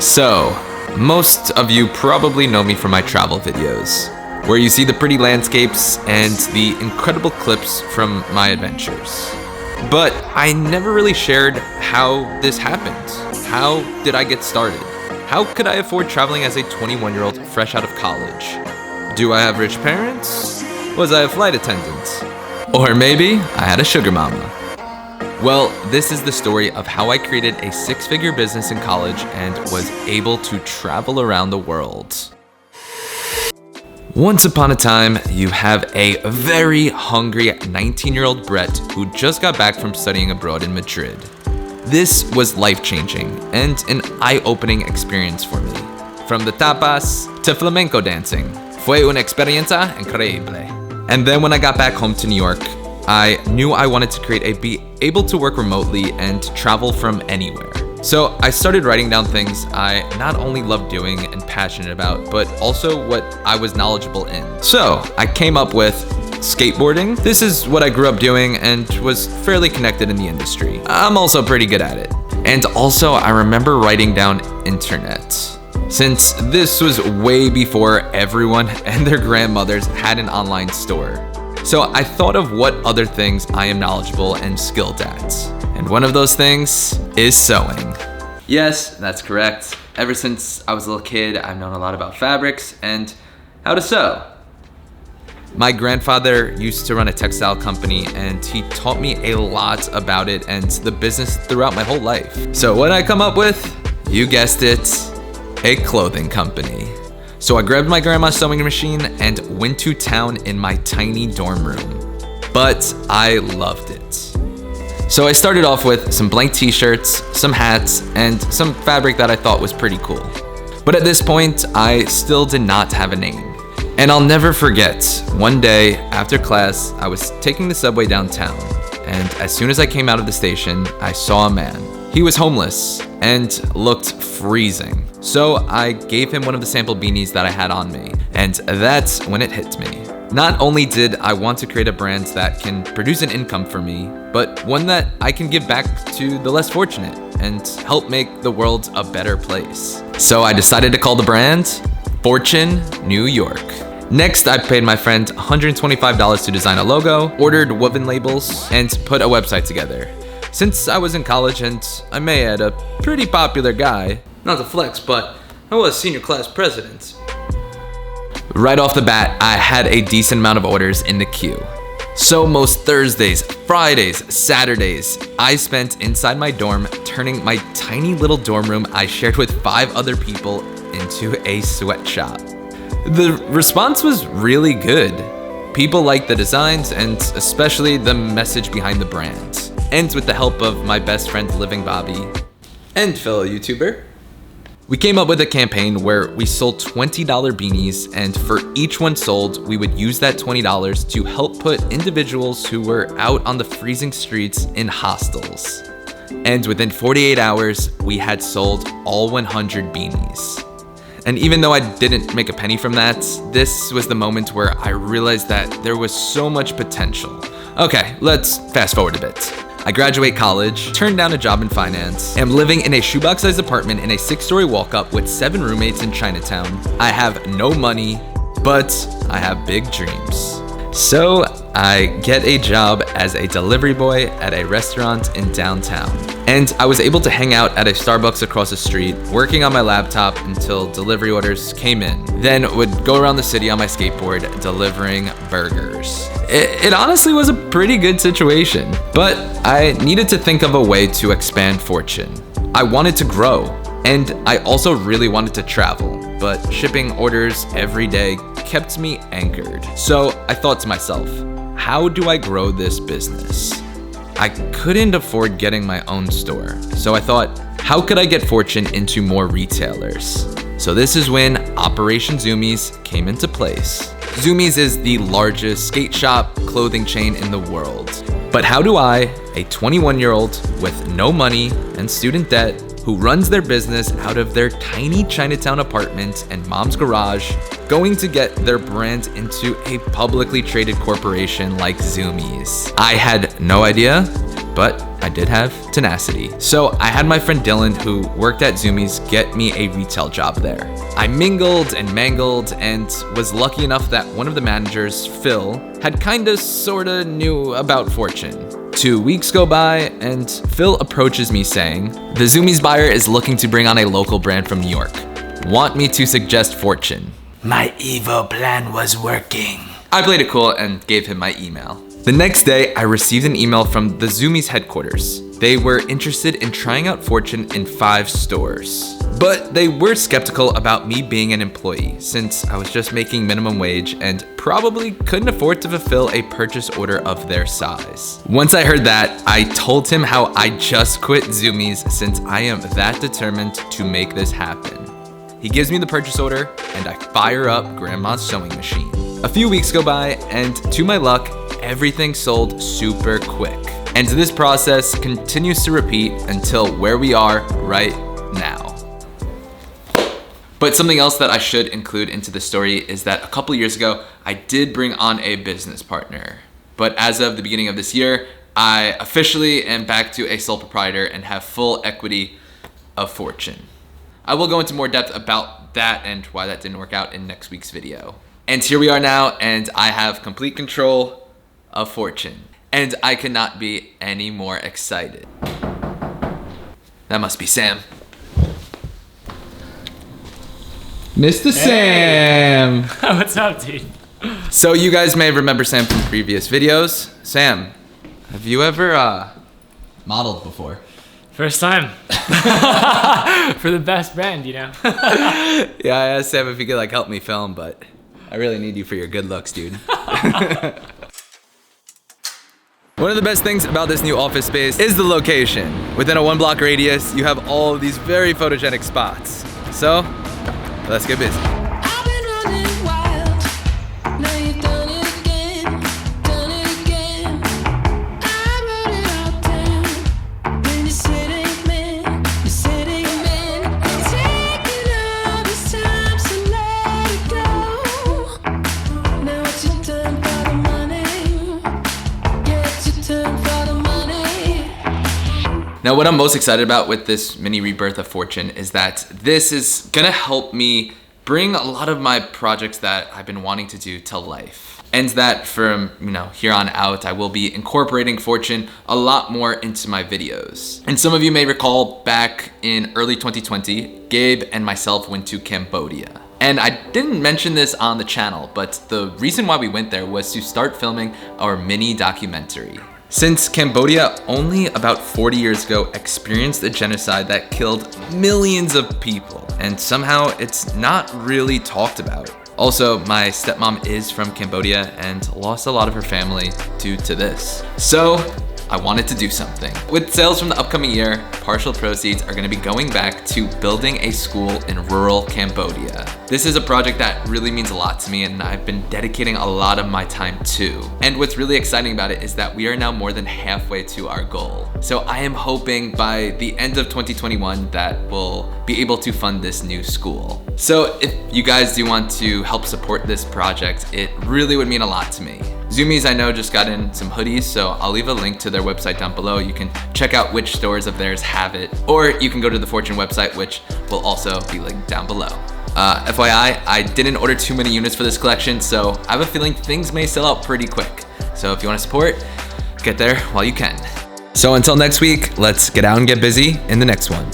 So, most of you probably know me from my travel videos, where you see the pretty landscapes and the incredible clips from my adventures. But I never really shared how this happened. How did I get started? How could I afford traveling as a 21-year-old fresh out of college? Do I have rich parents? Was I a flight attendant? Or maybe I had a sugar mama. Well, this is the story of how I created a six-figure business in college and was able to travel around the world. Once upon a time, you have a very hungry 19-year-old Brett who just got back from studying abroad in Madrid. This was life-changing and an eye-opening experience for me. From the tapas to flamenco dancing, fue una experiencia increíble. And then when I got back home to New York, I knew I wanted to be able to work remotely and travel from anywhere. So I started writing down things I not only loved doing and passionate about, but also what I was knowledgeable in. So I came up with skateboarding. This is what I grew up doing and was fairly connected in the industry. I'm also pretty good at it. And also I remember writing down internet, since this was way before everyone and their grandmothers had an online store. So I thought of what other things I am knowledgeable and skilled at. And one of those things is sewing. Yes, that's correct. Ever since I was a little kid, I've known a lot about fabrics and how to sew. My grandfather used to run a textile company and he taught me a lot about it and the business throughout my whole life. So what I come up with, you guessed it, a clothing company. So I grabbed my grandma's sewing machine and went to town in my tiny dorm room. But I loved it. So I started off with some blank t-shirts, some hats, and some fabric that I thought was pretty cool. But at this point, I still did not have a name. And I'll never forget, one day after class, I was taking the subway downtown. And as soon as I came out of the station, I saw a man. He was homeless and looked freezing. So I gave him one of the sample beanies that I had on me, and that's when it hit me. Not only did I want to create a brand that can produce an income for me, but one that I can give back to the less fortunate and help make the world a better place. So I decided to call the brand Fortune New York. Next, I paid my friend $125 to design a logo, ordered woven labels, and put a website together. Since I was in college and I may add a pretty popular guy, not to flex, but I was senior class president. Right off the bat, I had a decent amount of orders in the queue. So most Thursdays, Fridays, Saturdays, I spent inside my dorm turning my tiny little dorm room I shared with 5 other people into a sweatshop. The response was really good. People liked the designs and especially the message behind the brand. And with the help of my best friend Living Bobby and fellow YouTuber, we came up with a campaign where we sold $20 beanies, and for each one sold, we would use that $20 to help put individuals who were out on the freezing streets in hostels. And within 48 hours, we had sold all 100 beanies. And even though I didn't make a penny from that, this was the moment where I realized that there was so much potential. Okay, let's fast forward a bit. I graduate college, turned down a job in finance, am living in a shoebox-sized apartment in a 6-story walk-up with 7 roommates in Chinatown. I have no money, but I have big dreams. So I get a job as a delivery boy at a restaurant in downtown. And I was able to hang out at a Starbucks across the street, working on my laptop until delivery orders came in. Then would go around the city on my skateboard, delivering burgers. It honestly was a pretty good situation, but I needed to think of a way to expand Fortune. I wanted to grow, and I also really wanted to travel, but shipping orders every day kept me anchored. So I thought to myself, how do I grow this business? I couldn't afford getting my own store, so I thought, how could I get Fortune into more retailers? So this is when Operation Zumiez came into place. Zumiez is the largest skate shop clothing chain in the world. But how do I, a 21-year-old with no money and student debt, who runs their business out of their tiny Chinatown apartment and mom's garage, going to get their brand into a publicly traded corporation like Zumiez? I had no idea, but I did have tenacity. So I had my friend Dylan, who worked at Zumiez, get me a retail job there. I mingled and mangled and was lucky enough that one of the managers, Phil, had kinda sorta knew about Fortune. 2 weeks go by and Phil approaches me saying, "The Zumiez buyer is looking to bring on a local brand from New York. Want me to suggest Fortune?" My evil plan was working. I played it cool and gave him my email. The next day, I received an email from the Zumiez headquarters. They were interested in trying out Fortune in 5 stores. But they were skeptical about me being an employee since I was just making minimum wage and probably couldn't afford to fulfill a purchase order of their size. Once I heard that, I told him how I just quit Zumiez since I am that determined to make this happen. He gives me the purchase order and I fire up Grandma's sewing machine. A few weeks go by and to my luck, everything sold super quick. And this process continues to repeat until where we are right now. But something else that I should include into the story is that a couple years ago, I did bring on a business partner. But as of the beginning of this year, I officially am back to a sole proprietor and have full equity of Fortune. I will go into more depth about that and why that didn't work out in next week's video. And here we are now, and I have complete control of Fortune. And I cannot be any more excited. That must be Sam. Mr. Sam! What's up, dude? So you guys may remember Sam from previous videos. Sam, have you ever modeled before? First time. For the best brand, you know? Yeah, I asked Sam if he could like help me film, but I really need you for your good looks, dude. One of the best things about this new office space is the location. Within a 1-block radius, you have all of these very photogenic spots. So, let's get busy. I've been running wild. Now you've done it again, done it again. I wrote it all down. When you're sitting man, you're sitting man. Taking all this time, so let it go. Now it's your turn for the money. Yeah, it's your turn for the money. Now, what I'm most excited about with this mini rebirth of Fortune is that this is gonna help me bring a lot of my projects that I've been wanting to do to life. And that from, here on out, I will be incorporating Fortune a lot more into my videos. And some of you may recall back in early 2020, Gabe and myself went to Cambodia. And I didn't mention this on the channel, but the reason why we went there was to start filming our mini documentary. Since Cambodia only about 40 years ago experienced a genocide that killed millions of people, and somehow it's not really talked about. Also, my stepmom is from Cambodia and lost a lot of her family due to this. So, I wanted to do something. With sales from the upcoming year, partial proceeds are gonna be going back to building a school in rural Cambodia. This is a project that really means a lot to me and I've been dedicating a lot of my time to. And what's really exciting about it is that we are now more than halfway to our goal. So I am hoping by the end of 2021 that we'll be able to fund this new school. So if you guys do want to help support this project, it really would mean a lot to me. Zumiez, I know, just got in some hoodies, so I'll leave a link to their website down below. You can check out which stores of theirs have it, or you can go to the Fortune website, which will also be linked down below. FYI, I didn't order too many units for this collection, so I have a feeling things may sell out pretty quick. So if you want to support, get there while you can. So until next week, let's get out and get busy in the next one.